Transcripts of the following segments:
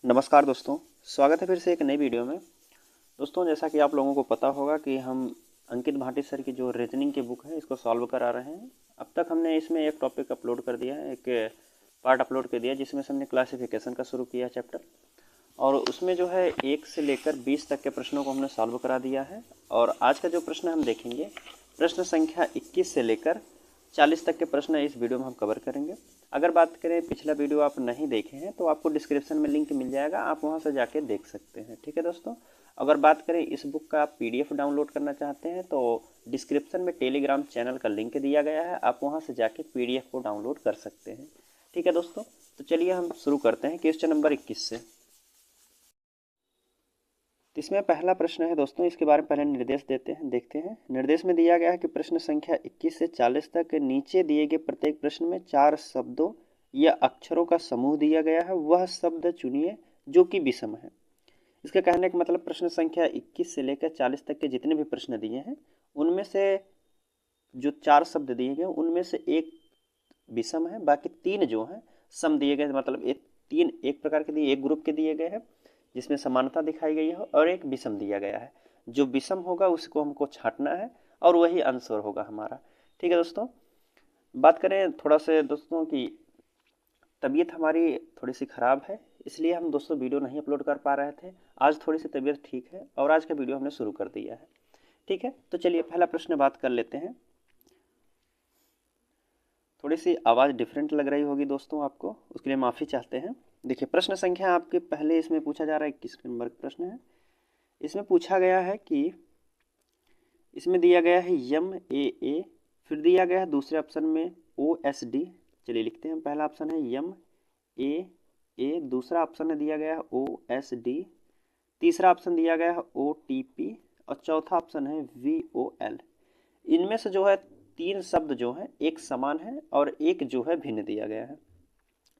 नमस्कार दोस्तों, स्वागत है फिर से एक नई वीडियो में। दोस्तों, जैसा कि आप लोगों को पता होगा कि हम अंकित भाटी सर की जो रीजनिंग की बुक है इसको सॉल्व करा रहे हैं। अब तक हमने इसमें एक टॉपिक अपलोड कर दिया है, एक पार्ट अपलोड कर दिया जिसमें से हमने क्लासिफिकेशन का शुरू किया चैप्टर, और उसमें जो है 1 से लेकर 20 तक के प्रश्नों को हमने सॉल्व करा दिया है। और आज का जो प्रश्न हम देखेंगे, प्रश्न संख्या 21 से लेकर 40 तक के प्रश्न इस वीडियो में हम कवर करेंगे। अगर बात करें पिछला वीडियो आप नहीं देखे हैं तो आपको डिस्क्रिप्शन में लिंक मिल जाएगा, आप वहां से जाके देख सकते हैं। ठीक है दोस्तों, अगर बात करें इस बुक का आप पीडीएफ डाउनलोड करना चाहते हैं तो डिस्क्रिप्शन में टेलीग्राम चैनल का लिंक दिया गया है, आप वहां से जाके पीडीएफ को डाउनलोड कर सकते हैं। ठीक है दोस्तों, तो चलिए हम शुरू करते हैं क्वेश्चन नंबर 21 से। तो इसमें पहला प्रश्न है दोस्तों, इसके बारे में पहले निर्देश देखते हैं। निर्देश में दिया गया है कि प्रश्न संख्या 21 से 40 तक नीचे दिए गए प्रत्येक प्रश्न में 4 शब्दों या अक्षरों का समूह दिया गया है, वह शब्द चुनिए जो कि विषम है। इसका कहने का मतलब प्रश्न संख्या 21 से लेकर 40 तक के जितने भी प्रश्न दिए हैं उनमें से जो 4 शब्द दिए गए उनमें से एक विषम है, बाकी 3 जो हैं सम दिए गए, मतलब एक 3 एक प्रकार के दिए, एक ग्रुप के दिए गए हैं जिसमें समानता दिखाई गई है, और एक विषम दिया गया है। जो विषम होगा उसको हमको छांटना है और वही आंसर होगा हमारा। ठीक है दोस्तों, बात करें थोड़ा से दोस्तों की तबीयत हमारी थोड़ी सी ख़राब है, इसलिए हम दोस्तों वीडियो नहीं अपलोड कर पा रहे थे। आज थोड़ी सी तबीयत ठीक है और आज का वीडियो हमने शुरू कर दिया है। ठीक है, तो चलिए पहला प्रश्न बात कर लेते हैं। थोड़ी सी आवाज़ डिफरेंट लग रही होगी दोस्तों आपको, उसके लिए माफ़ी चाहते हैं। देखिए, प्रश्न संख्या आपके पहले इसमें पूछा जा रहा है, 21 नंबर का प्रश्न है। इसमें पूछा गया है कि इसमें दिया गया है यम ए ए, फिर दिया गया है दूसरे ऑप्शन में ओ एस डी। चलिए लिखते हैं, पहला ऑप्शन है यम ए ए, दूसरा ऑप्शन है दिया गया है ओ एस डी, तीसरा ऑप्शन दिया गया है ओ टी पी, और चौथा ऑप्शन है वी ओ एल। इनमें से जो है 3 शब्द जो हैं एक समान है और एक जो है भिन्न दिया गया है।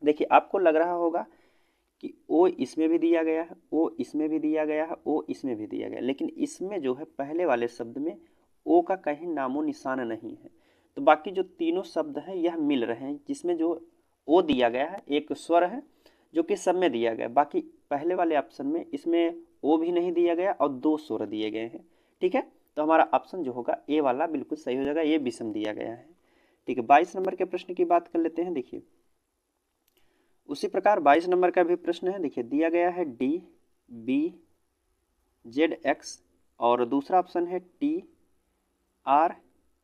देखिए, आपको लग रहा होगा कि ओ इसमें भी दिया गया है, ओ इसमें भी दिया गया है, ओ इसमें भी दिया गया है, लेकिन इसमें जो है पहले वाले शब्द में ओ का कहीं नामो निशान नहीं है। तो बाकी जो तीनों शब्द हैं यह मिल रहे हैं, जिसमें जो ओ दिया गया है एक स्वर है जो कि सब में दिया गया है, बाकी पहले वाले ऑप्शन में इसमें ओ भी नहीं दिया गया और 2 स्वर दिए गए हैं। ठीक है, तो हमारा ऑप्शन जो होगा ए वाला बिल्कुल सही हो जाएगा, ये विषम दिया गया है। ठीक है, 22 नंबर के प्रश्न की बात कर लेते हैं। देखिए, उसी प्रकार 22 नंबर का भी प्रश्न है। देखिए, दिया गया है डी बी जेड एक्स, और दूसरा ऑप्शन है टी आर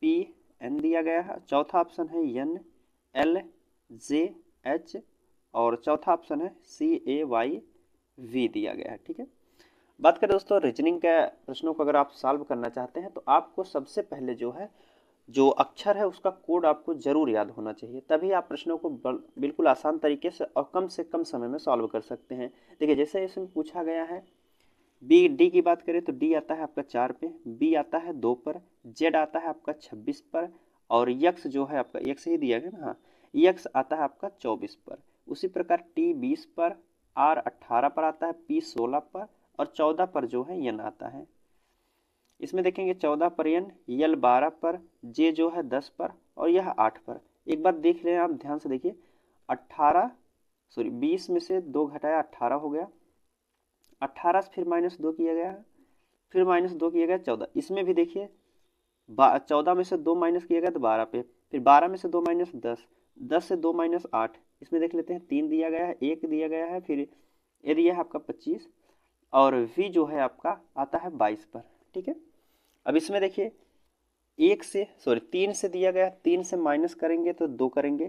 पी एन दिया गया है, चौथा ऑप्शन है एन एल जे एच, और चौथा ऑप्शन है सी ए वाई वी दिया गया है। ठीक है, बात करें दोस्तों रीजनिंग के प्रश्नों को अगर आप सॉल्व करना चाहते हैं तो आपको सबसे पहले जो है जो अक्षर है उसका कोड आपको जरूर याद होना चाहिए, तभी आप प्रश्नों को बिल्कुल आसान तरीके से कम समय में सॉल्व कर सकते हैं। देखिए, जैसे इसमें पूछा गया है बी डी की बात करें तो डी आता है आपका 4 पे, बी आता है 2 पर, जेड आता है आपका 26 पर, और यक्स जो है आपका यक्स ही दिया गया ना, हाँ, यक्स आता है आपका 24 पर। उसी प्रकार टी 20 पर, आर 18 पर आता है, पी 16 पर, और 14 पर जो है एन आता है। इसमें देखेंगे 14 पर एन, यल 12 पर, जे जो है 10 पर, और यह 8 पर। एक बात देख रहे हैं आप, ध्यान से देखिए, 18 सॉरी 20 में से 2 घटाया 18 हो गया, 18 से फिर -2 किया गया, फिर -2 किया गया 14। इसमें भी देखिए 14 में से 2 माइनस किया गया तो 12 पे, फिर 12 में से 2 माइनस 10, 10 से 2 माइनस 8, इसमें देख लेते हैं 3 दिया गया है, 1 दिया गया है, फिर ये दिया है आपका 25, और वी जो है आपका आता है 22 पर। ठीक है, अब इसमें देखिए 3 से दिया गया, 3 से माइनस करेंगे तो 2 करेंगे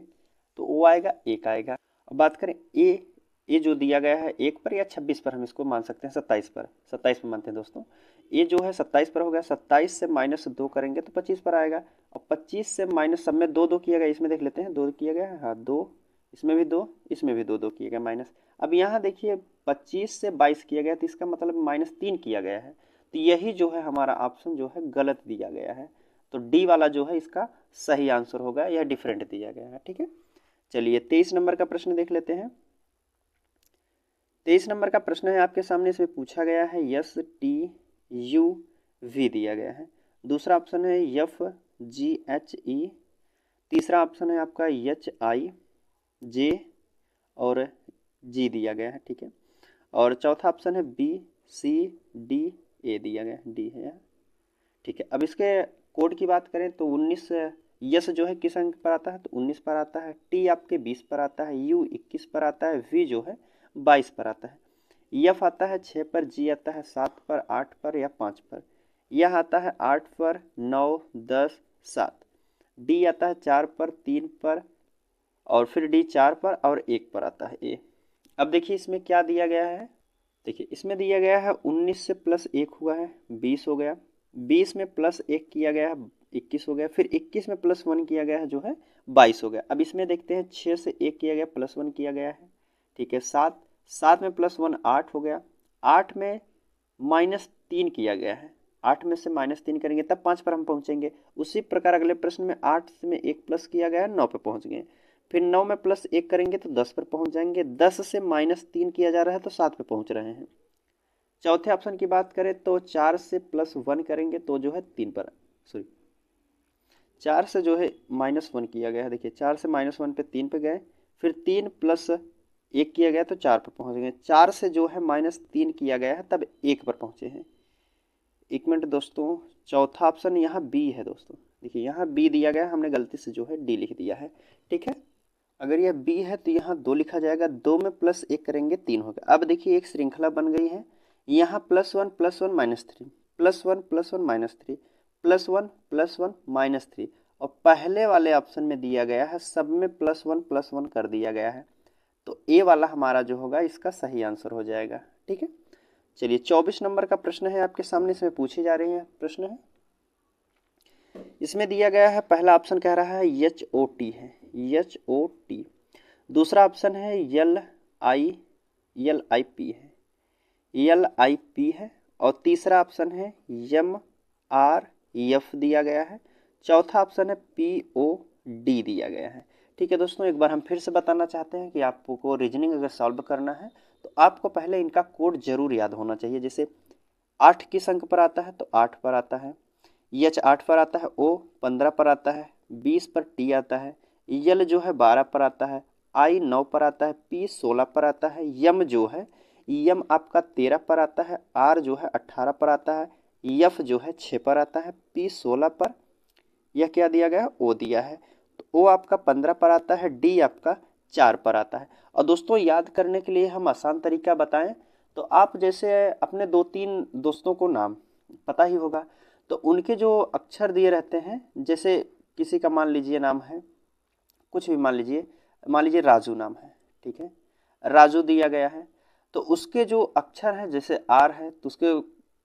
तो ओ आएगा, 1 आएगा। अब बात करें ए जो दिया गया है 1 पर या 26 पर, हम इसको मान सकते हैं 27 पर, 27 पर मानते हैं दोस्तों। ए जो है 27 पर हो गया, 27 से -2 करेंगे तो 25 पर आएगा, और 25 से माइनस सब में 2 किया गया, इसमें देख लेते हैं 2 किया गया है, हाँ 2, इसमें भी 2, इसमें भी 2 किया गया माइनस। अब यहाँ देखिए 25 से 22 किया गया तो इसका मतलब -3 किया गया है, तो यही जो है हमारा ऑप्शन जो है गलत दिया गया है। तो डी वाला जो है इसका सही आंसर होगा, यह डिफरेंट दिया गया है। ठीक है, चलिए 23 नंबर का प्रश्न देख लेते हैं। 23 नंबर का प्रश्न है आपके सामने, इसमें पूछा गया है यस टी यू वी दिया गया है, दूसरा ऑप्शन है एफ जी एच ई, तीसरा ऑप्शन है आपका एच आई जे और जी दिया गया है। ठीक है, और चौथा ऑप्शन है बी सी डी ए दिया गया, डी है यहाँ। ठीक है, अब इसके कोड की बात करें तो 19 यस जो है किस अंक पर आता है, तो 19 पर आता है। टी आपके 20 पर आता है, यू 21 पर आता है, वी जो है 22 पर आता है, एफ आता है 6 पर, जी आता है 7 पर, 8 पर या 5 पर, यह आता है 8 पर, 9, 10, 7, डी आता है 4 पर, 3 पर, और फिर डी 4 पर और 1 पर आता है ए। अब देखिए इसमें क्या दिया गया है, देखिए इसमें दिया गया है 19 से प्लस 1 हुआ है 20 हो गया, 20 में प्लस 1 किया गया है 21 हो गया, फिर 21 में प्लस 1 किया गया है जो है 22 हो गया। अब इसमें देखते हैं 6 से 1 किया गया प्लस 1 किया गया है, ठीक है, 7 में प्लस 1 8 हो गया, 8 में -3 किया गया है, 8 में से -3 करेंगे तब 5 पर हम पहुंचेंगे। उसी प्रकार अगले प्रश्न में 8 में 1 प्लस किया गया है 9 पर पहुंच गए, फिर 9 में प्लस 1 करेंगे तो 10 पर पहुंच जाएंगे, 10 से -3 किया जा रहा है तो 7 पर पहुंच रहे हैं। चौथे ऑप्शन की बात करें तो 4 से प्लस 1 करेंगे तो जो है 3 पर, सॉरी 4 से जो है -1 किया गया है, देखिए 4 से -1 पे 3 पे गए, फिर 3 प्लस 1 किया गया तो 4 पर पहुंच गए, 4 से जो है -3 किया गया है तब 1 पर पहुंचे हैं। एक मिनट दोस्तों, चौथा ऑप्शन यहाँ बी है दोस्तों, देखिए यहाँ बी दिया गया है, हमने गलती से जो है डी लिख दिया है। ठीक है, अगर यह बी है तो यहाँ 2 लिखा जाएगा, 2 में प्लस 1 करेंगे 3 होगा। अब देखिए एक श्रृंखला बन गई है, यहाँ +1 +1 -3 +1 +1 -3 +1 +1 -3, और पहले वाले ऑप्शन में दिया गया है सब में +1 +1 कर दिया गया है, तो ए वाला हमारा जो होगा इसका सही आंसर हो जाएगा। ठीक है, चलिए 24 नंबर का प्रश्न है आपके सामने, इसमें पूछे जा रहे हैं प्रश्न है, इसमें दिया गया है पहला ऑप्शन कह रहा है HOT है, HOT, दूसरा ऑप्शन है LIP है, LIP है, और तीसरा ऑप्शन है MRF दिया गया है, चौथा ऑप्शन है POD दिया गया है। ठीक है दोस्तों, एक बार हम फिर से बताना चाहते हैं कि आपको रीजनिंग अगर सॉल्व करना है तो आपको पहले इनका कोड जरूर याद होना चाहिए। जैसे 8 किस अंक पर आता है, तो 8 पर आता है, H 8 पर आता है, O 15 पर आता है, 20 पर T आता है, L जो है 12 पर आता है, I 9 पर आता है, P 16 पर आता है, M जो है M आपका 13 पर आता है, R जो है 18 पर आता है, F जो है 6 पर आता है, P 16 पर, यह क्या दिया गया है, O दिया है, तो O आपका 15 पर आता है, D आपका 4 पर आता है। और दोस्तों याद करने के लिए हम आसान तरीका बताएं तो आप जैसे अपने 2-3 दोस्तों को नाम पता ही होगा, तो उनके जो अक्षर दिए रहते हैं, जैसे किसी का मान लीजिए नाम है, कुछ भी मान लीजिए राजू नाम है, ठीक है, राजू दिया गया है, तो उसके जो अक्षर हैं जैसे आर है तो उसके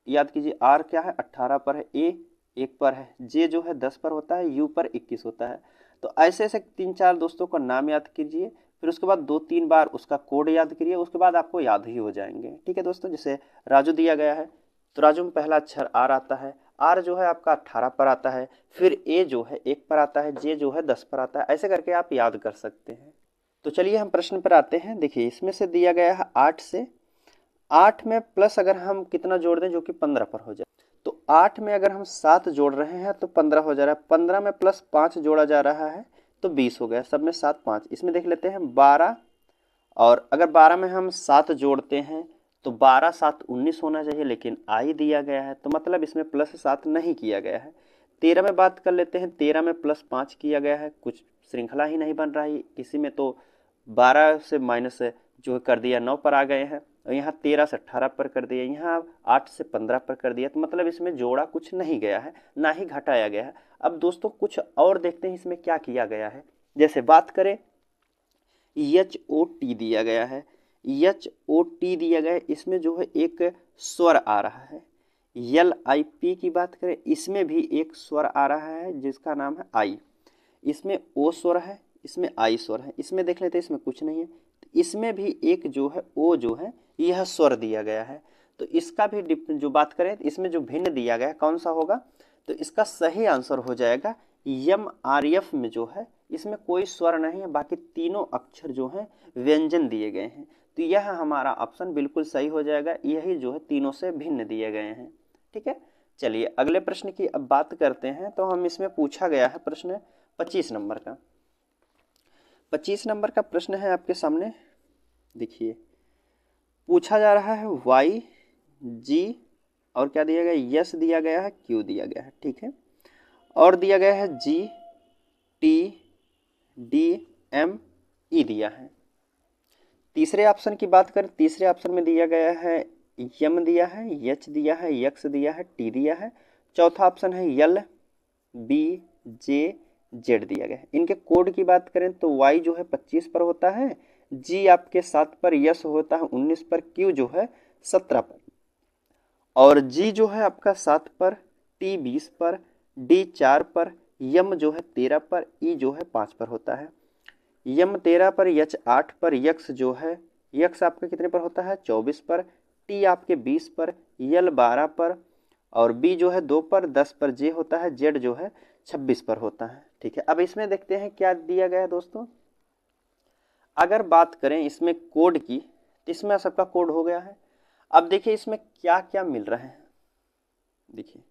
याद कीजिए, आर क्या है 18 पर है, ए 1 पर है, जे जो है 10 पर होता है, यू पर 21 होता है। तो ऐसे ऐसे 3-4 दोस्तों का नाम याद कीजिए, फिर उसके बाद 2-3 बार उसका कोड याद करिए, उसके बाद आपको याद ही हो जाएंगे। ठीक है दोस्तों, जैसे राजू दिया गया है तो राजू में पहला अक्षर आर आता है, आर जो है आपका 18 पर आता है, फिर ए जो है 1 पर आता है, जे जो है 10 पर आता है, ऐसे करके आप याद कर सकते हैं। तो चलिए हम प्रश्न पर आते हैं। देखिए इसमें से दिया गया है 8 से 8 में प्लस अगर हम कितना जोड़ दें जो कि 15 पर हो जाए, तो 8 में अगर हम 7 जोड़ रहे हैं तो 15 हो जा रहा है, 15 में प्लस 5 जोड़ा जा रहा है तो 20 हो गया, सब में 7 5, इसमें देख लेते हैं 12, और अगर 12 में हम 7 जोड़ते हैं तो 12 7 19 होना चाहिए, लेकिन आई दिया गया है तो मतलब इसमें +7 नहीं किया गया है। 13 में बात कर लेते हैं, 13 में +5 किया गया है, कुछ श्रृंखला ही नहीं बन रहा है किसी में, तो 12 से माइनस जो कर दिया 9 पर आ गए हैं, और यहाँ 13 से 18 पर कर दिया, यहाँ 8 से 15 पर कर दिया, तो मतलब इसमें जोड़ा कुछ नहीं गया है, ना ही घटाया गया है। अब दोस्तों कुछ और देखते हैं इसमें क्या किया गया है। जैसे बात करें HOT दिया गया है, HOT दिया गया है, इसमें जो है एक स्वर आ रहा है। LIP की बात करें, इसमें भी एक स्वर आ रहा है जिसका नाम है आई, इसमें O स्वर है, इसमें आई स्वर है, इसमें देख लेते हैं इसमें कुछ नहीं है, तो इसमें भी एक जो है O जो है यह स्वर दिया गया है, तो इसका भी जो बात करें इसमें जो भिन्न दिया गया है कौन सा होगा, तो इसका सही आंसर हो जाएगा MRF में जो है इसमें कोई स्वर नहीं है, बाकी तीनों अक्षर जो हैं व्यंजन दिए गए हैं, तो यह हमारा ऑप्शन बिल्कुल सही हो जाएगा, यही जो है तीनों से भिन्न दिए गए हैं। ठीक है, चलिए अगले प्रश्न की अब बात करते हैं। तो हम इसमें पूछा गया है प्रश्न 25 नंबर का, 25 नंबर का प्रश्न है आपके सामने, देखिए पूछा जा रहा है वाई जी और क्या दिया गया, यस दिया गया है, क्यू दिया गया है, ठीक है, और दिया गया है G T D M E दिया है। तीसरे ऑप्शन की बात करें, तीसरे ऑप्शन में दिया गया है यम दिया है, एच दिया है, यक्स दिया है, टी दिया है। चौथा ऑप्शन है यल बी जे जेड दिया गया है। इनके कोड की बात करें तो वाई जो है 25 पर होता है, जी आपके 7 पर, यस होता है 19 पर, क्यू जो है 17 पर, और जी जो है आपका 7 पर, टी 20 पर, डी 4 पर, यम जो है 13 पर, ई जो है 5 पर होता है। यम 13 पर, यच 8 पर, यक्स जो है, यक्स आपका कितने पर होता है 24 पर, टी आपके 20 पर, यल 12 पर, और बी जो है 2 पर, 10 पर जे होता है, जेड जो है 26 पर होता है, ठीक है। अब इसमें देखते हैं क्या दिया गया है दोस्तों। अगर बात करें इसमें कोड की, तो इसमें सबका कोड हो गया है। अब देखिए इसमें क्या क्या मिल रहे हैं, देखिए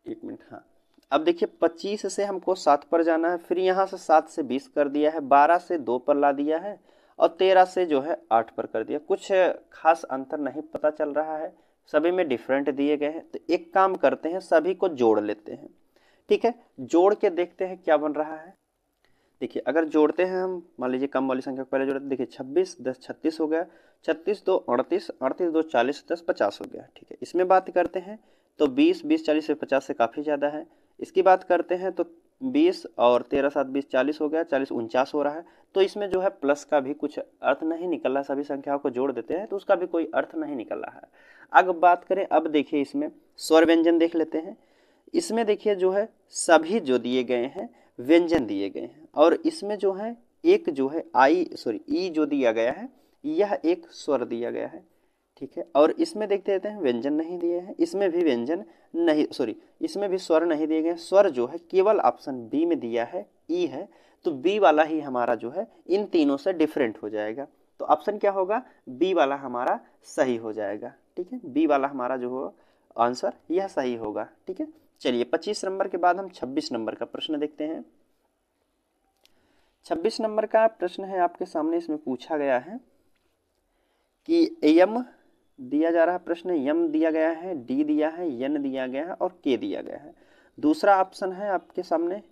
एक मिनट, हाँ, अब देखिए 25 से हमको 7 पर जाना है, फिर यहाँ से 7 से 20 कर दिया है, 12 से 2 पर ला दिया है, और 13 से जो है 8 पर कर दिया। कुछ खास अंतर नहीं पता चल रहा है, सभी में डिफरेंट दिए गए हैं। तो एक काम करते हैं, सभी को जोड़ लेते हैं, ठीक है, जोड़ के देखते हैं क्या बन रहा है। देखिए अगर जोड़ते हैं हम, मान लीजिए कम वाली संख्या को पहले जोड़ते, देखिए 26 10 36 हो गया, 36 2 38, 38 2 40, 10 50 हो गया, ठीक है। इसमें बात करते हैं तो 20 20 40 से 50 से काफ़ी ज़्यादा है। इसकी बात करते हैं तो 20 और 13 7 20 40 हो गया, 40 49 हो रहा है। तो इसमें जो है प्लस का भी कुछ अर्थ नहीं निकल रहा, सभी संख्याओं को जोड़ देते हैं तो उसका भी कोई अर्थ नहीं निकल रहा है। अब बात करें, अब देखिए इसमें स्वर व्यंजन देख लेते हैं। इसमें देखिए जो है सभी जो दिए गए हैं व्यंजन दिए गए हैं, और इसमें जो है एक जो है ई जो दिया गया है, यह एक स्वर दिया गया है, ठीक है। और इसमें देखते रहते हैं व्यंजन नहीं दिए हैं, इसमें भी व्यंजन नहीं, इसमें भी स्वर नहीं दिए गए। स्वर जो है केवल ऑप्शन बी में दिया है, ई है, तो बी वाला ही हमारा जो है इन तीनों से डिफरेंट हो जाएगा। तो ऑप्शन क्या होगा, बी वाला हमारा सही हो जाएगा, ठीक है, बी वाला हमारा जो हो आंसर यह सही होगा, ठीक है। चलिए 25 नंबर के बाद हम 26 नंबर का प्रश्न देखते हैं। 26 नंबर का प्रश्न है आपके सामने, इसमें पूछा गया है कि यम दिया जा रहा है प्रश्न, यम दिया गया है, डी दिया है, एन दिया गया है, और के दिया गया है। दूसरा ऑप्शन है आपके सामने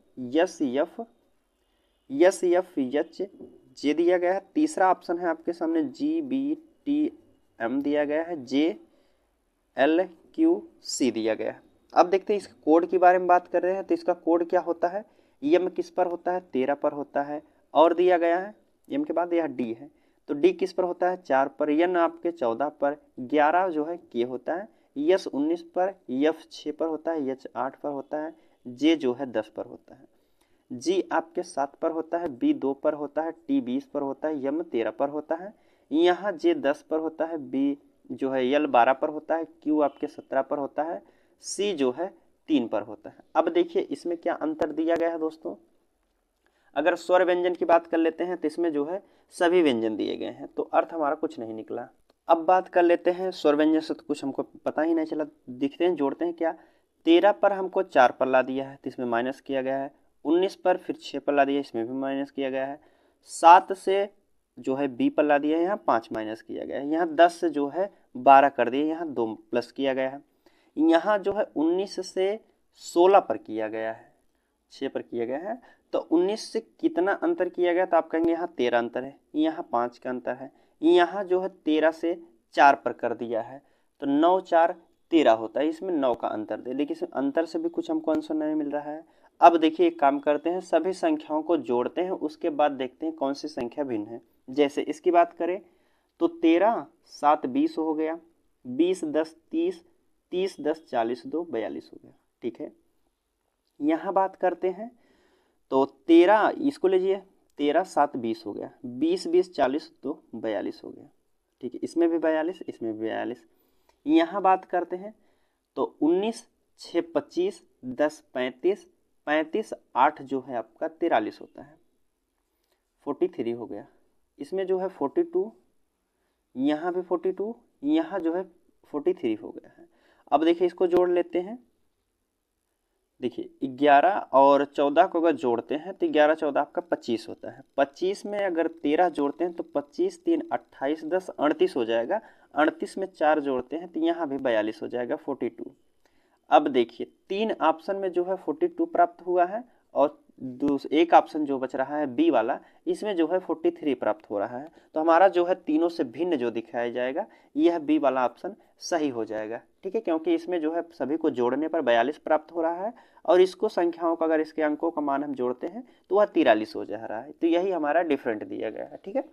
यस एफ एच जे दिया गया है। तीसरा ऑप्शन है आपके सामने जी बी टी एम दिया गया है, जे एल क्यू सी दिया गया है। अब देखते हैं इसके कोड के बारे में बात कर रहे हैं, तो इसका कोड क्या होता है, यम किस पर होता है 13 पर होता है, और दिया गया है यम के बाद यह डी है, तो डी किस पर होता है 4 पर, एन आपके 14 पर, 11 जो है के होता है, यस 19 पर, यफ 6 पर होता है, एच 8 पर होता है, जे जो है 10 पर होता है, जी आपके 7 पर होता है, बी 2 पर होता है, टी 20 पर होता है, यम 13 पर होता है, यहाँ जे 10 पर होता है, बी जो है यल 12 पर होता है, क्यू आपके 17 पर होता है, सी जो है 3 पर होता है। अब देखिए इसमें क्या अंतर दिया गया है दोस्तों। अगर स्वर व्यंजन की बात कर लेते हैं तो इसमें जो है सभी व्यंजन दिए गए हैं, तो अर्थ हमारा कुछ नहीं निकला। अब बात कर लेते हैं स्वर व्यंजन से, तो कुछ हमको पता ही नहीं चला। दिखते हैं, जोड़ते हैं क्या, 13 पर हमको 4 पर ला दिया है, तो इसमें माइनस किया गया है, 19 पर फिर 6 पर ला दिया, इसमें भी माइनस किया गया है, 7 से जो है बी पर ला दिया है, यहाँ 5 माइनस किया गया है, यहाँ 10 से जो है 12 कर दिया, यहाँ 2 प्लस किया गया है, यहाँ जो है 19 से 16 पर किया गया है, 6 पर किया गया है, तो 19 से कितना अंतर किया गया, तो आप कहेंगे यहाँ 13 अंतर है, यहाँ 5 का अंतर है, यहाँ जो है 13 से 4 पर कर दिया है, तो 9 4 13 होता है, इसमें 9 का अंतर दे, लेकिन इसमें अंतर से भी कुछ हमको आंसर नहीं मिल रहा है। अब देखिए एक काम करते हैं, सभी संख्याओं को जोड़ते हैं, उसके बाद देखते हैं कौन सी संख्या भिन्न है। जैसे इसकी बात करें तो 13 7 20 हो गया, 20 10 30, 30 10 40 2 42 हो गया, ठीक है। यहाँ बात करते हैं तो 13 इसको लीजिए, 13 7 20 हो गया, 20 20 40 तो 42 हो गया, ठीक है, इसमें भी 42, इसमें भी 42। यहाँ बात करते हैं तो 19 6 25, 10 35, 35 8 जो है आपका 43 होता है, 43 हो गया, इसमें जो है 42, यहाँ भी 42, यहाँ जो है 43 हो गया है। अब देखिए इसको जोड़ लेते हैं देखिए 11 और 14 को अगर जोड़ते हैं तो 11 14 आपका 25 होता है। 25 में अगर 13 जोड़ते हैं तो 25 3 28 10 38 हो जाएगा। 38 में 4 जोड़ते हैं तो यहाँ भी 42 हो जाएगा 42। अब देखिए 3 ऑप्शन में जो है 42 प्राप्त हुआ है और एक ऑप्शन जो बच रहा है बी वाला, इसमें जो है 43 प्राप्त हो रहा है। तो हमारा जो है तीनों से भिन्न जो दिखाया जाएगा यह बी वाला ऑप्शन सही हो जाएगा। ठीक है, क्योंकि इसमें जो है सभी को जोड़ने पर 42 प्राप्त हो रहा है और इसको संख्याओं का अगर इसके अंकों का मान हम जोड़ते हैं तो वह 43 हो जा रहा है। तो यही हमारा डिफरेंट दिया गया है। ठीक है,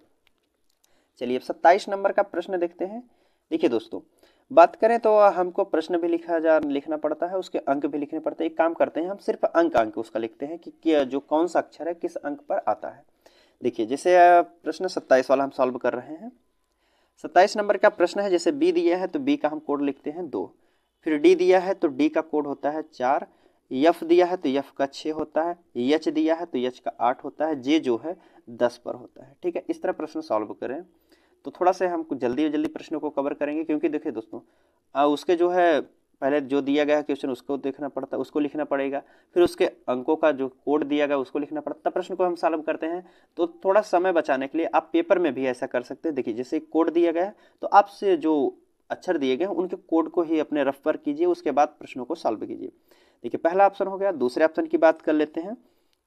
चलिए अब 27 नंबर का प्रश्न देखते हैं। देखिए दोस्तों, बात करें तो हमको प्रश्न भी लिखना पड़ता है, उसके अंक भी लिखने पड़ते हैं। एक काम करते हैं, हम सिर्फ अंक उसका लिखते हैं कि जो कौन सा अक्षर है किस अंक पर आता है। देखिए जैसे प्रश्न 27 वाला हम सॉल्व कर रहे हैं। 27 नंबर का प्रश्न है, जैसे बी दिया है तो बी का हम कोड लिखते हैं 2, फिर डी दिया है तो डी का कोड होता है 4, यफ दिया है तो यफ का 6 होता है, यच दिया है तो यच का 8 होता है, जे जो है 10 पर होता है। ठीक है, इस तरह प्रश्न सॉल्व करें तो थोड़ा सा हम जल्दी जल्दी प्रश्नों को कवर करेंगे, क्योंकि देखिए दोस्तों उसके जो है पहले जो दिया गया है क्वेश्चन उसको देखना पड़ता है, उसको लिखना पड़ेगा, फिर उसके अंकों का जो कोड दिया गया उसको लिखना पड़ता है, प्रश्न को हम सॉल्व करते हैं। तो थोड़ा समय बचाने के लिए आप पेपर में भी ऐसा कर सकते हैं। देखिए जैसे कोड दिया गया है तो आपसे जो अक्षर दिए गए हैं उनके कोड को ही अपने रफ पर कीजिए, उसके बाद प्रश्नों को सॉल्व कीजिए। देखिए पहला ऑप्शन हो गया। दूसरे ऑप्शन की बात कर लेते हैं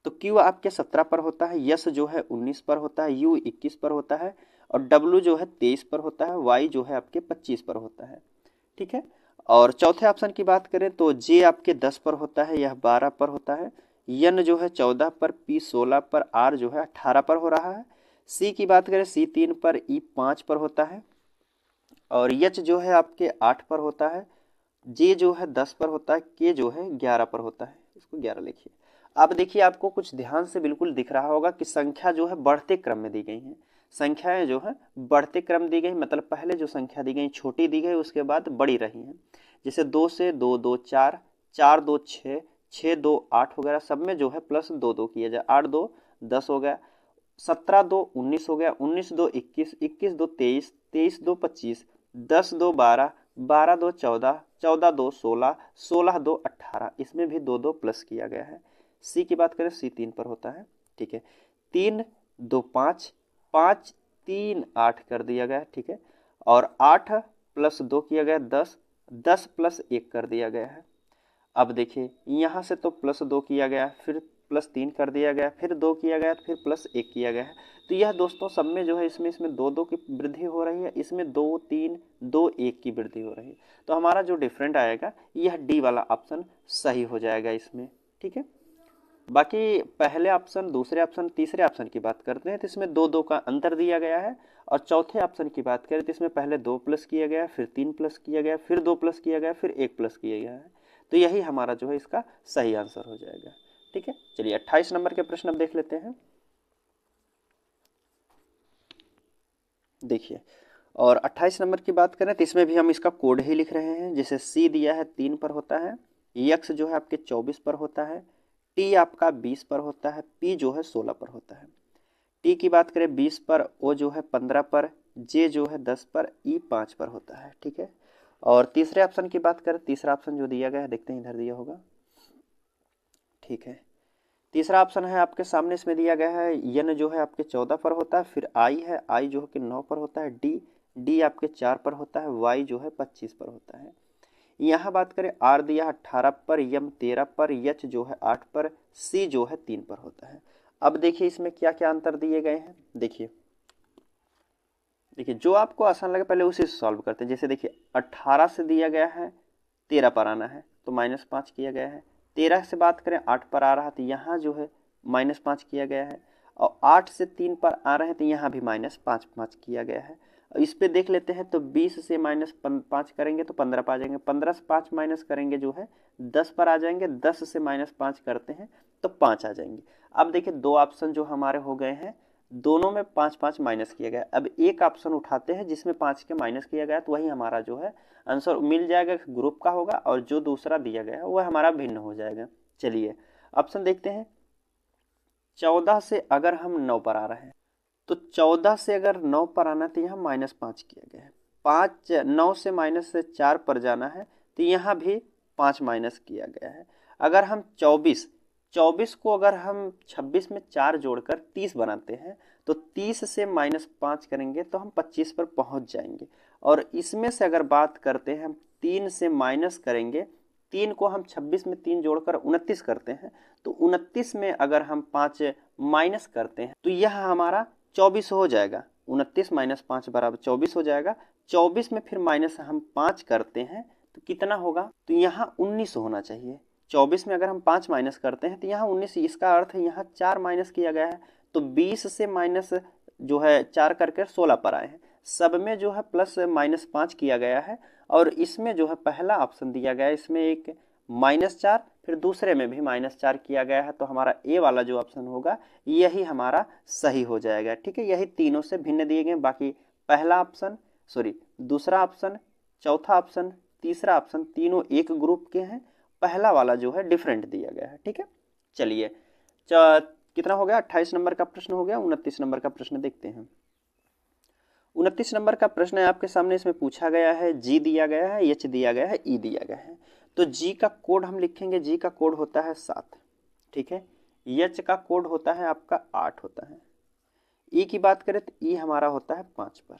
तो क्यू आपके 17 पर होता है, यस जो है 19 पर होता है, यू 21 पर होता है और डब्ल्यू जो है 23 पर होता है, वाई जो है आपके 25 पर होता है। ठीक है, और चौथे ऑप्शन की बात करें तो जे आपके 10 पर होता है, यह 12 पर होता है, एन जो है 14 पर, पी 16 पर, आर जो है 18 पर हो रहा है, सी की बात करें सी 3 पर, ई 5 पर होता है और एच जो है आपके 8 पर होता है, जे जो है 10 पर होता है, के जो है 11 पर होता है। इसको 11 लिखिए। अब देखिए आपको कुछ ध्यान से बिल्कुल दिख रहा होगा कि संख्या जो है बढ़ते क्रम में दी गई है। संख्याएं जो है बढ़ते क्रम दी गई, मतलब पहले जो संख्या दी गई छोटी दी गई, उसके बाद बड़ी रही है। जैसे 2 से 2 2 4, 4 2 6, 6 2 8 वगैरह सब में जो है प्लस 2 2 किया जाए। 8 2 10 हो गया, 17 2 19 हो गया, 19 2 21, 21 2 23, 23 2 25, 10 2 12, 12 2 14, 14 2 16, 16 2 18, इसमें भी 2 2 प्लस किया गया है। सी की बात करें सी 3 पर होता है। ठीक है, 3 2 5, 5 3 8 कर दिया गया। ठीक है, और 8 प्लस 2 किया गया 10, 10 प्लस 1 कर दिया गया है। अब देखिए यहाँ से तो प्लस 2 किया गया, फिर प्लस 3 कर दिया गया, फिर 2 किया गया, फिर प्लस 1 किया गया है। तो यह दोस्तों सब में जो है इसमें 2 2 की वृद्धि हो रही है, इसमें 2 3 2 1 की वृद्धि हो रही है। तो हमारा जो डिफरेंट आएगा यह डी वाला ऑप्शन सही हो जाएगा इसमें। ठीक है, बाकी पहले ऑप्शन, दूसरे ऑप्शन, तीसरे ऑप्शन की बात करते हैं तो इसमें 2 2 का अंतर दिया गया है। और चौथे ऑप्शन की बात करें तो इसमें पहले 2 प्लस किया गया, फिर 3 प्लस किया गया, फिर 2 प्लस किया गया, फिर 1 प्लस किया गया है। तो यही हमारा जो है इसका सही आंसर हो जाएगा। ठीक है, चलिए 28 नंबर के प्रश्न अब देख लेते हैं। देखिए, और 28 नंबर की बात करें तो इसमें भी हम इसका कोड ही लिख रहे हैं। जैसे सी दिया है 3 पर होता है, एक्स जो है आपके 24 पर होता है, टी आपका 20 पर होता है, पी जो है 16 पर होता है। टी की बात करें 20 पर, ओ जो है 15 पर, जे जो है 10 पर, ई 5 पर होता है। ठीक है, और तीसरे ऑप्शन की बात करें, तीसरा ऑप्शन जो दिया गया है देखते हैं इधर दिया होगा। ठीक है, तीसरा ऑप्शन है आपके सामने, इसमें दिया गया है एन जो है आपके 14 पर होता है, फिर आई है, आई जो है कि 9 पर होता है, डी डी आपके 4 पर होता है, वाई जो है 25 पर होता है। यहाँ बात करें आर दिया 18 पर, यम 13 पर, यच जो है 8 पर, सी जो है 3 पर होता है। अब देखिए इसमें क्या क्या अंतर दिए गए हैं। देखिए देखिए जो आपको आसान लगे पहले उसे सॉल्व करते हैं। जैसे देखिए 18 से दिया गया है 13 पर आना है तो -5 किया गया है। 13 से बात करें 8 पर आ रहा तो यहाँ जो है -5 किया गया है, और 8 से 3 पर आ रहे हैं तो यहाँ भी -5 किया गया है। इस पे देख लेते हैं तो 20 से -5 करेंगे तो 15 पर आ जाएंगे, 15 से 5 माइनस करेंगे जो है 10 पर आ जाएंगे, 10 से -5 करते हैं तो 5 आ जाएंगे। अब देखिए दो ऑप्शन जो हमारे हो गए हैं, दोनों में 5 5 माइनस किया गया। अब एक ऑप्शन उठाते हैं जिसमें 5 के माइनस किया गया, तो वही हमारा जो है आंसर मिल जाएगा, ग्रुप का होगा, और जो दूसरा दिया गया है वह हमारा भिन्न हो जाएगा। चलिए ऑप्शन देखते हैं। 14 से अगर हम 9 पर आ रहे हैं तो 14 से अगर 9 पर आना है तो यहाँ -5 किया गया है। 9 से -4 पर जाना है तो यहाँ भी 5 माइनस किया गया है। अगर हम 24 को अगर हम 26 में 4 जोड़कर 30 बनाते हैं तो 30 से -5 करेंगे तो हम 25 पर पहुंच जाएंगे। और इसमें से अगर बात करते हैं हम 3 से माइनस करेंगे, 3 को हम 26 में 3 जोड़कर 29 करते हैं तो 29 में अगर हम 5 माइनस करते हैं तो यह हमारा 24 हो जाएगा। 29 - 5 बराबर 24 हो जाएगा। 24 में फिर माइनस हम 5 करते हैं तो कितना होगा, तो यहाँ 19 होना चाहिए। 24 में अगर हम 5 माइनस करते हैं तो यहाँ 19, इसका अर्थ है यहाँ 4 माइनस किया गया है तो 20 से माइनस जो है 4 करके 16 पर आए हैं। सब में जो है प्लस -5 किया गया है और इसमें जो है पहला ऑप्शन दिया गया है, इसमें एक -4 फिर दूसरे में भी -4 किया गया है तो हमारा ए वाला जो ऑप्शन होगा यही हमारा सही हो जाएगा। ठीक है, यही तीनों से भिन्न दिए गए। बाकी पहला ऑप्शन, दूसरा ऑप्शन, चौथा ऑप्शन, तीसरा ऑप्शन तीनों एक ग्रुप के हैं, पहला वाला जो है डिफरेंट दिया गया है। ठीक है, चलिए कितना हो गया, 28 नंबर का प्रश्न हो गया। 29 नंबर का प्रश्न देखते हैं। 29 नंबर का प्रश्न है आपके सामने। इसमें पूछा गया है जी दिया गया है, एच दिया गया है, ई दिया गया है। तो जी का कोड हम लिखेंगे, जी का कोड होता है 7। ठीक है, एच का कोड होता है आपका 8 होता है। ई की बात करें तो ई हमारा होता है 5 पर।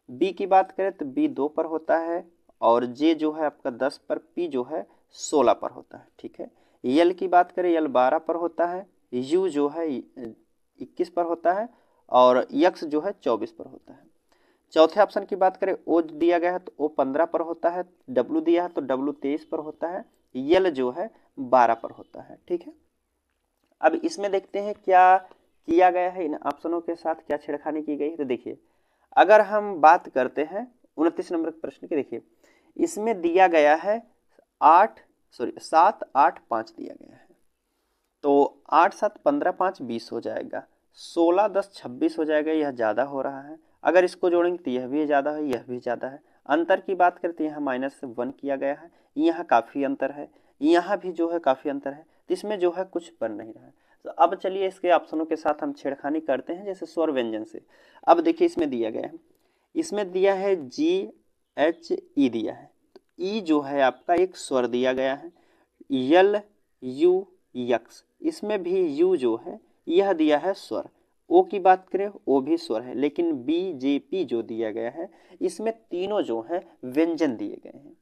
बी की बात करें तो बी 2 पर होता है और जे जो है आपका 10 पर, पी जो है 16 पर होता है। ठीक है, यल की बात करें यल 12 पर होता है, यू जो है 21 पर होता है और यक्स जो है 24 पर होता है। चौथे ऑप्शन की बात करें ओ दिया गया है तो ओ 15 पर होता है, डब्लू दिया है तो डब्लू 23 पर होता है, यल जो है 12 पर होता है। ठीक है, अब इसमें देखते हैं क्या किया गया है, इन ऑप्शनों के साथ क्या छेड़खानी की गई। तो देखिए अगर हम बात करते हैं 29 नंबर प्रश्न की, देखिए इसमें दिया गया है 7 8 5 दिया गया है तो 8 7 15 5 20 हो जाएगा, 16 10 26 हो जाएगा। यह ज़्यादा हो रहा है, अगर इसको जोड़ेंगे तो यह भी ज़्यादा है, यह भी ज़्यादा है। अंतर की बात करते हैं यहाँ -1 किया गया है, यहाँ काफ़ी अंतर है, यहाँ भी जो है काफ़ी अंतर है, तो इसमें जो है कुछ बन नहीं रहा है। तो अब चलिए इसके ऑप्शनों के साथ हम छेड़खानी करते हैं, जैसे स्वर व्यंजन से। अब देखिए इसमें दिया गया है, इसमें दिया है जी एच ई दिया है, तो ई जो है आपका एक स्वर दिया गया है। यल यू यक्स, इसमें भी यू जो है यह दिया है स्वर। ओ की बात करें ओ भी स्वर है, लेकिन बी जे पी जो दिया गया है इसमें तीनों जो है व्यंजन दिए गए हैं।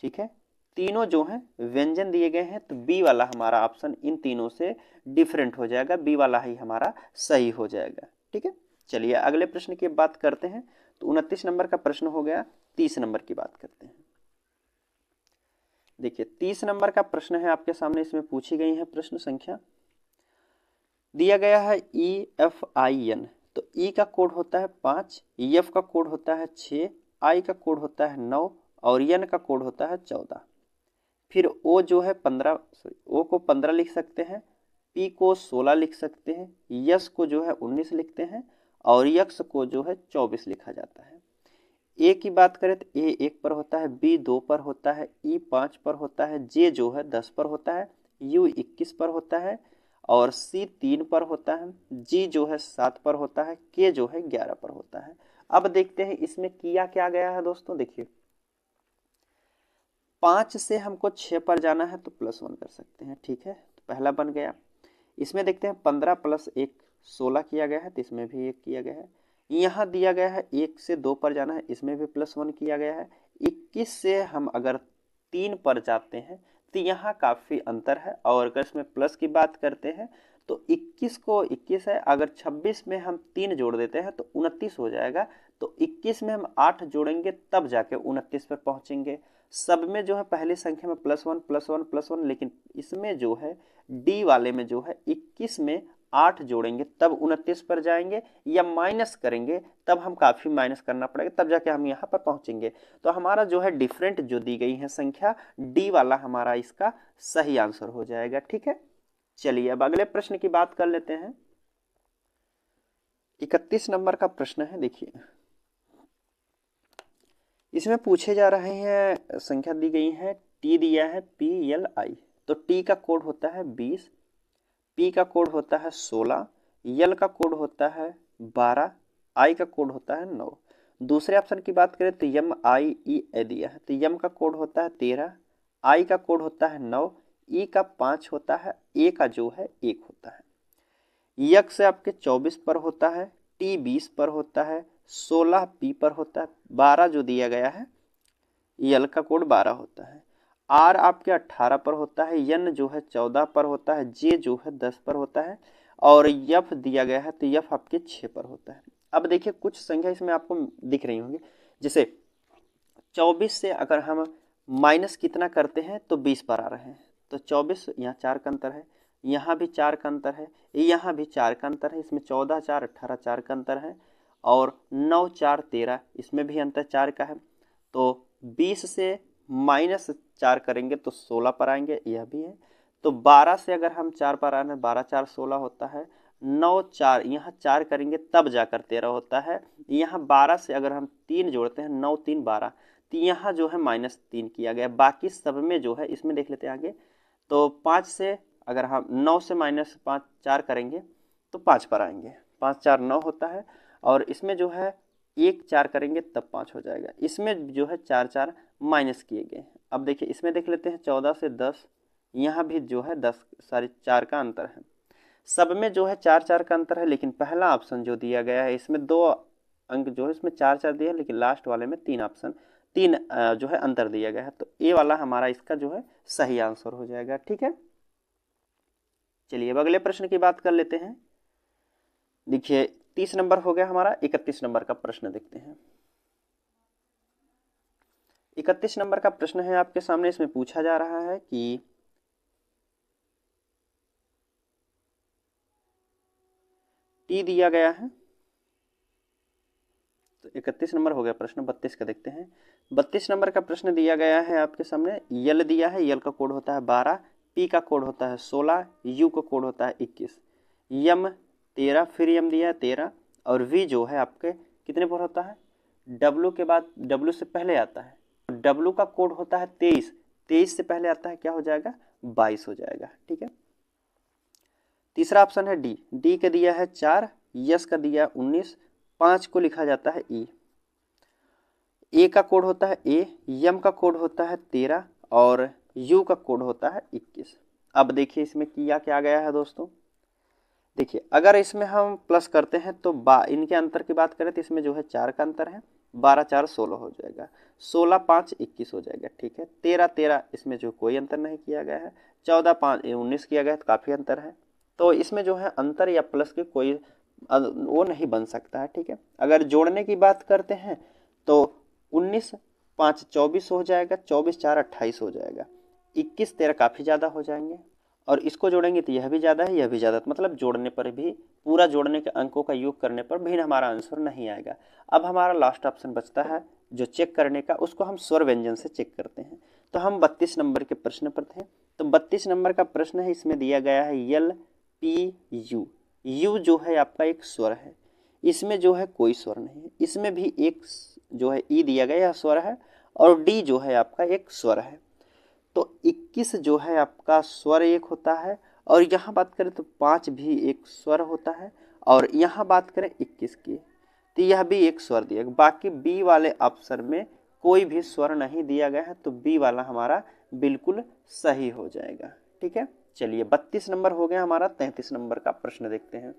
ठीक है, तीनों जो हैं व्यंजन दिए गए हैं तो बी वाला हमारा ऑप्शन इन तीनों से डिफरेंट हो जाएगा, बी वाला ही हमारा सही हो जाएगा। ठीक है, चलिए अगले प्रश्न की बात करते हैं। तो 29 नंबर का प्रश्न हो गया। 30 नंबर की बात करते हैं। देखिए 30 नंबर का प्रश्न है आपके सामने, इसमें पूछी गई है प्रश्न संख्या, दिया गया है EFIN। तो ई का कोड होता है 5, एफ का कोड होता है 6, आई का कोड होता है 9 और एन का कोड होता है 14। फिर ओ जो है 15, ओ को 15 लिख सकते हैं, पी को 16 लिख सकते हैं, यस को जो है 19 लिखते हैं और यक्स को जो है 24 लिखा जाता है। ए की बात करें तो ए 1 पर होता है, बी 2 पर होता है, ई 5 पर होता है, जे जो है 10 पर होता है, यू 21 पर होता है और सी 3 पर होता है, जी जो है 7 पर होता है, के जो है 11 पर होता है। अब देखते हैं इसमें किया क्या गया है दोस्तों। देखिए 5 से हमको 6 पर जाना है तो +1 कर सकते हैं। ठीक है, तो पहला बन गया। इसमें देखते हैं 15 + 1 16 किया गया है तो इसमें भी 1 किया गया है। यहाँ दिया गया है 1 से 2 पर जाना है, इसमें भी +1 किया गया है। 21 से हम अगर 3 पर जाते हैं तो यहाँ काफ़ी अंतर है और अगर इसमें प्लस की बात करते हैं तो 21 को 21 है, अगर 26 में हम 3 जोड़ देते हैं तो 29 हो जाएगा। तो 21 में हम 8 जोड़ेंगे तब जाके 29 पर पहुँचेंगे। सब में जो है पहली संख्या में +1 +1 +1, लेकिन इसमें जो है डी वाले में जो है 21 में 8 जोड़ेंगे तब 29 पर जाएंगे, या माइनस करेंगे तब हम काफ़ी माइनस करना पड़ेगा तब जाके हम यहाँ पर पहुँचेंगे। तो हमारा जो है डिफरेंट जो दी गई है संख्या, डी वाला हमारा इसका सही आंसर हो जाएगा। ठीक है, चलिए अब अगले प्रश्न की बात कर लेते हैं। 31 नंबर का प्रश्न है। देखिए इसमें पूछे जा रहे हैं, संख्या दी गई है, टी दिया है PLI। तो टी का कोड होता है 20, पी का कोड होता है 16, यल का कोड होता है 12, आई का कोड होता है 9। दूसरे ऑप्शन की बात करें तो MIEA दिया है तो यम का कोड होता है 13, आई का कोड होता है 9, ई का 5 होता है, ए का जो है 1 होता है। यक्स आपके 24 पर होता है, टी 20 पर होता है, 16 पी पर होता है, 12 जो दिया गया है यल का कोड 12 होता है। आर आपके 18 पर होता है, एन जो है 14 पर होता है, जे जो है 10 पर होता है और यफ दिया गया है तो यफ आपके 6 पर होता है। अब देखिए कुछ संख्या इसमें आपको दिख रही होंगी, जैसे 24 से अगर हम माइनस कितना करते हैं तो 20 पर आ रहे हैं, तो 24 यहाँ 4 का अंतर है, यहाँ भी 4 का अंतर है, यहाँ भी 4 का अंतर है, इसमें 14 4 18 4 का अंतर है और 9 4 13 इसमें भी अंतर 4 का है। तो 20 से माइनस 4 करेंगे तो 16 पर आएंगे, यह भी है। तो 12 से अगर हम 4 पर आए 12 4 16 होता है, 9 4 यहाँ 4 करेंगे तब जाकर 13 होता है। यहाँ 12 से अगर हम 3 जोड़ते हैं 9 3 12, तो यहाँ जो है -3 किया गया। बाकी सब में जो है इसमें देख लेते हैं आगे, तो 5 से अगर हम 9 से -5 4 करेंगे तो 5 पर आएंगे, 5 4 9 होता है और इसमें जो है 1 4 करेंगे तब 5 हो जाएगा। इसमें जो है 4 4 माइनस किए गए। अब देखिए इसमें देख लेते हैं 14 से 10, यहाँ भी जो है 10 सारी 4 का अंतर है, सब में जो है 4 4 का अंतर है। लेकिन पहला ऑप्शन जो दिया गया है इसमें 2 अंक जो है इसमें 4 4 दिया है, लेकिन लास्ट वाले में 3 ऑप्शन 3 जो है अंतर दिया गया है, तो ए वाला हमारा इसका जो है सही आंसर हो जाएगा। ठीक है, चलिए अब अगले प्रश्न की बात कर लेते हैं। देखिए 30 नंबर हो गया हमारा, 31 नंबर का प्रश्न देखते हैं। 31 नंबर का प्रश्न है आपके सामने, इसमें पूछा जा रहा है कि टी दिया गया है, तो 31 नंबर हो गया प्रश्न। 32 का देखते हैं। 32 नंबर का प्रश्न दिया गया है आपके सामने, यल दिया है, यल का कोड होता है 12, पी का कोड होता है 16, यू का कोड होता है 21, यम 13, फिर यम दिया है 13 और वी जो है आपके कितने पर होता है, डब्लू के बाद डब्लू से पहले आता है, डब्लू का कोड होता है 23, 23 से पहले आता है क्या हो जाएगा 22 हो जाएगा। ठीक है, तीसरा ऑप्शन है डी, डी का दिया है 4, यस का दिया है 19, 5 को लिखा जाता है ई, ए का कोड होता है ए, यम का कोड होता है 13 और यू का कोड होता है 21। अब देखिए इसमें किया क्या गया है दोस्तों, देखिए अगर इसमें हम प्लस करते हैं तो इनके अंतर की बात करें तो इसमें जो है 4 का अंतर है, 12 4 16 हो जाएगा, 16 5 21 हो जाएगा। ठीक है, 13 13 इसमें जो कोई अंतर नहीं किया गया है, 14 5 19 किया गया है, तो काफ़ी अंतर है, तो इसमें जो है अंतर या प्लस के कोई वो नहीं बन सकता है। ठीक है, अगर जोड़ने की बात करते हैं तो 19 5 24 हो जाएगा, 24 4 28 हो जाएगा, 21 13 काफ़ी ज़्यादा हो जाएंगे और इसको जोड़ेंगे तो यह भी ज़्यादा है, यह भी ज़्यादा, मतलब जोड़ने पर भी पूरा जोड़ने के अंकों का योग करने पर भी हमारा आंसर नहीं आएगा। अब हमारा लास्ट ऑप्शन बचता है जो चेक करने का, उसको हम स्वर व्यंजन से चेक करते हैं। तो हम 32 नंबर के प्रश्न पर थे, तो 32 नंबर का प्रश्न है, इसमें दिया गया है यल पी यू, यू जो है आपका एक स्वर है, इसमें जो है कोई स्वर नहीं है, इसमें भी एक जो है ई दिया गया स्वर है और डी जो है आपका एक स्वर है, तो 21 जो है आपका स्वर एक होता है और यहाँ बात करें तो 5 भी एक स्वर होता है और यहाँ बात करें 21 की तो यह भी एक स्वर दिया गया। बाकी बी वाले ऑप्शन में कोई भी स्वर नहीं दिया गया है, तो बी वाला हमारा बिल्कुल सही हो जाएगा। ठीक है, चलिए 32 नंबर हो गया हमारा। 33 नंबर का प्रश्न देखते हैं।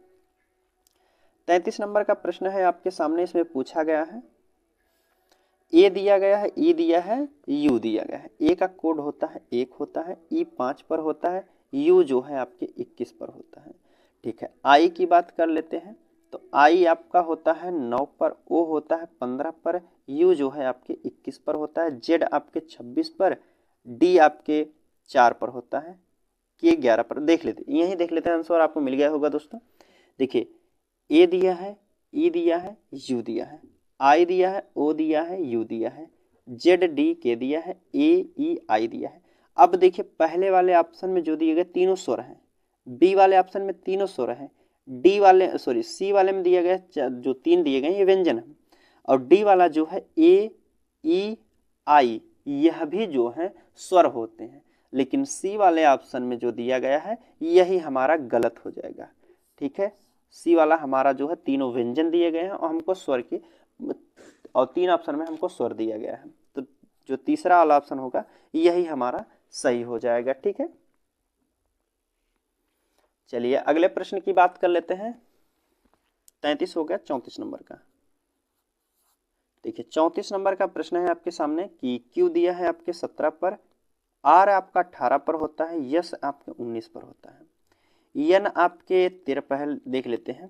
33 नंबर का प्रश्न है आपके सामने, इसमें पूछा गया है ए दिया गया है, ई दिया है, यू दिया गया है। ए का कोड होता है 1 होता है, ई 5 पर होता है, यू जो है आपके 21 पर होता है। ठीक है, आई की बात कर लेते हैं, तो आई आपका होता है 9 पर, ओ होता है 15 पर, यू जो है आपके 21 पर होता है, जेड आपके 26 पर, डी आपके 4 पर होता है, के 11 पर। देख लेते हैं, यही देख लेते हैं आंसर, आपको मिल गया होगा दोस्तों। देखिए ए दिया है, ई दिया है, यू दिया है, आई दिया है, ओ दिया है, यू दिया है, जेड डी के दिया है, ए ई आई दिया है। अब देखिए पहले वाले ऑप्शन में जो दिए गए तीनों स्वर हैं, बी वाले ऑप्शन में तीनों स्वर हैं, डी वाले सॉरी सी वाले में दिया गया जो 3 दिए गए ये व्यंजन है, और डी वाला जो है ए ई आई यह भी जो है स्वर होते हैं, लेकिन सी वाले ऑप्शन में जो दिया गया है यही हमारा गलत हो जाएगा। ठीक है, सी वाला हमारा जो है तीनों व्यंजन दिए गए हैं और हमको स्वर की, और 3 ऑप्शन में हमको स्वर दिया गया है, तो जो तीसरा वाला ऑप्शन होगा यही हमारा सही हो जाएगा। ठीक है, चलिए अगले प्रश्न की बात कर लेते हैं। 33 हो गया, 34 नंबर का। देखिए 34 नंबर का प्रश्न है आपके सामने कि Q दिया है आपके 17 पर, R आपका 18 पर होता है, यस आपके 19 पर होता है, N आपके 13 पहल देख लेते हैं।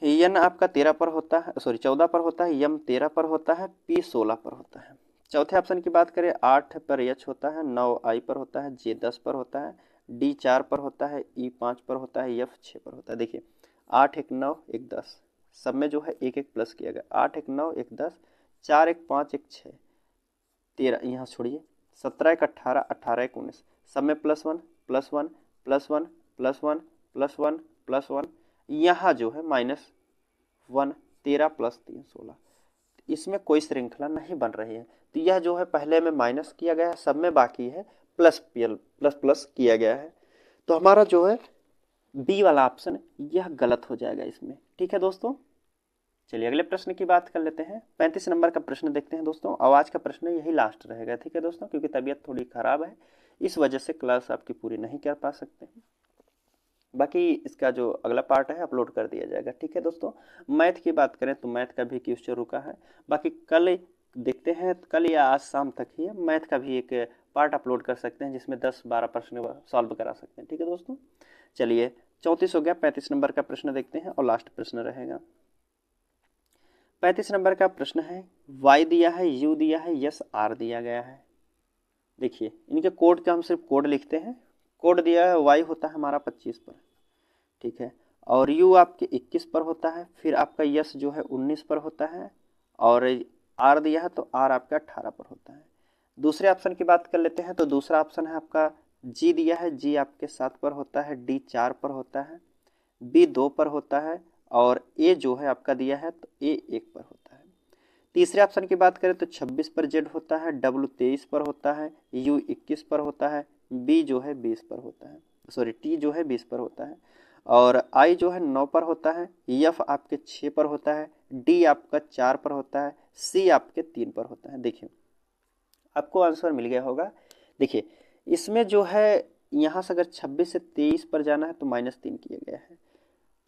N आपका 13 पर होता है, सॉरी 14 पर होता है, M 13 पर होता है, P 16 पर होता है। चौथे ऑप्शन की बात करें, 8 पर H होता है, 9 I पर होता है, J 10 पर होता है, D 4 पर होता है, E 5 पर होता है, F 6 पर होता है। देखिए 8 1 9 1 10, सब में जो है एक एक प्लस किया गया, 8 1 9 1 10, 4 1 5 1 6, 13 यहाँ छोड़िए, 17 1 18, 18 1 19, सब में plus 1 plus 1 plus 1 plus 1 plus 1 plus 1, यहाँ जो है -1, 13 प्लस 3 16, इसमें कोई श्रृंखला नहीं बन रही है। तो यह जो है पहले में माइनस किया गया है, सब में बाकी है प्लस प्लस प्लस किया गया है। तो हमारा जो है बी वाला ऑप्शन यह गलत हो जाएगा इसमें। ठीक है दोस्तों, चलिए अगले प्रश्न की बात कर लेते हैं। 35 नंबर का प्रश्न देखते हैं दोस्तों। आवाज़ का प्रश्न यही लास्ट रहेगा। ठीक है दोस्तों, क्योंकि तबीयत थोड़ी ख़राब है, इस वजह से क्लास आपकी पूरी नहीं कर पा सकते हैं। बाकी इसका जो अगला पार्ट है अपलोड कर दिया जाएगा। ठीक है दोस्तों, मैथ की बात करें तो मैथ का भी क्वेश्चन रुका है, बाकी कल देखते हैं, कल या आज शाम तक ही मैथ का भी एक पार्ट अपलोड कर सकते हैं, जिसमें 10-12 प्रश्न सॉल्व करा सकते हैं। ठीक है दोस्तों, चलिए 34 हो गया, 35 नंबर का प्रश्न देखते हैं और लास्ट प्रश्न रहेगा। 35 नंबर का प्रश्न है, y दिया है, u दिया है, यस r दिया गया है। देखिए इनके कोड का हम सिर्फ कोड लिखते हैं। कोड दिया है, y होता है हमारा 25 पर, ठीक है, और u आपके 21 पर होता है, फिर आपका यस जो है 19 पर होता है, और r दिया है तो r आपका 18 पर होता है। दूसरे ऑप्शन की बात कर लेते हैं, तो दूसरा ऑप्शन है आपका g दिया है, g आपके 7 पर होता है, d 4 पर होता है, b 2 पर होता है, और a जो है आपका दिया है तो a 1 पर होता है। तीसरे ऑप्शन की बात करें तो 26 पर z होता है, w 23 पर होता है, u 21 पर होता है, b जो है 20 पर होता है, सॉरी t जो है 20 पर होता है, और i जो है 9 पर होता है, f आपके 6 पर होता है, d आपका 4 पर होता है, c आपके 3 पर होता है। देखिए आपको आंसर मिल गया होगा। देखिए इसमें जो है यहाँ से अगर 26 से 23 पर जाना है तो -3 किया गया है।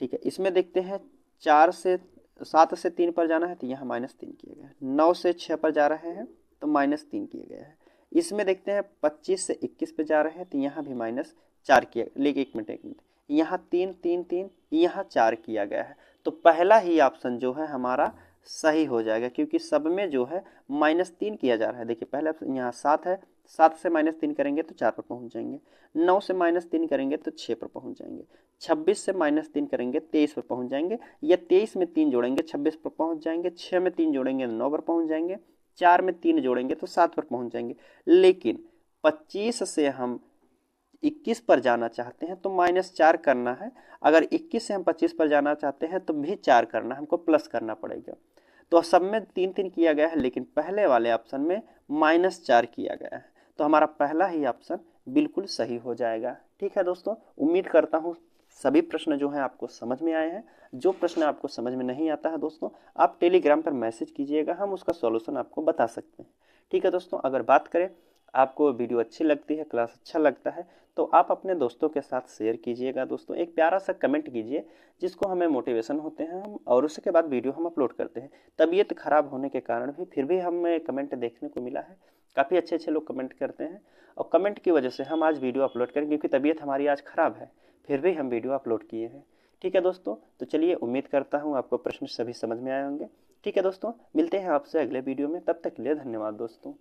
ठीक है, इसमें देखते हैं 7 से 3 पर जाना है तो यहाँ -3 किया गया है, 9 से 6 पर जा रहे हैं तो -3 किया गया है। इसमें देखते हैं 25 से 21 पे जा रहे हैं तो यहाँ भी -4 किया, लेकिन एक मिनट, यहाँ 3 3 3, यहाँ 4 किया गया है। तो पहला ही ऑप्शन जो है हमारा सही हो जाएगा, क्योंकि सब में जो है -3 किया जा रहा है। देखिए पहले यहाँ 7 है, 7 से -3 करेंगे तो 4 पर पहुँच जाएंगे, 9 से -3 करेंगे तो 6 पर पहुँच जाएंगे, 26 से -3 करेंगे 23 पर पहुँच जाएंगे, या 23 में 3 जोड़ेंगे 26 पर पहुँच जाएंगे, 6 में 3 जोड़ेंगे 9 पर पहुँच जाएंगे, 4 में 3 जोड़ेंगे तो 7 पर पहुँच जाएंगे। लेकिन 25 से हम 21 पर जाना चाहते हैं तो -4 करना है, अगर 21 से हम 25 पर जाना चाहते हैं तो भी 4 करना है, हमको प्लस करना पड़ेगा। तो सब में 3 3 किया गया है, लेकिन पहले वाले ऑप्शन में -4 किया गया है, तो हमारा पहला ही ऑप्शन बिल्कुल सही हो जाएगा। ठीक है दोस्तों, उम्मीद करता हूँ सभी प्रश्न जो हैं आपको समझ में आए हैं। जो प्रश्न आपको समझ में नहीं आता है दोस्तों, आप टेलीग्राम पर मैसेज कीजिएगा, हम उसका सॉल्यूशन आपको बता सकते हैं। ठीक है दोस्तों, अगर बात करें आपको वीडियो अच्छी लगती है, क्लास अच्छा लगता है, तो आप अपने दोस्तों के साथ शेयर कीजिएगा। दोस्तों एक प्यारा सा कमेंट कीजिए, जिसको हमें मोटिवेशन होते हैं हम, और उसके बाद वीडियो हम अपलोड करते हैं। तबीयत खराब होने के कारण भी फिर भी हमें कमेंट देखने को मिला है, काफ़ी अच्छे लोग कमेंट करते हैं, और कमेंट की वजह से हम आज वीडियो अपलोड करें, क्योंकि तबीयत हमारी आज ख़राब है, फिर भी हम वीडियो अपलोड किए हैं। ठीक है दोस्तों, तो चलिए उम्मीद करता हूँ आपको प्रश्न सभी समझ में आए होंगे। ठीक है दोस्तों, मिलते हैं आपसे अगले वीडियो में, तब तक के लिए धन्यवाद दोस्तों।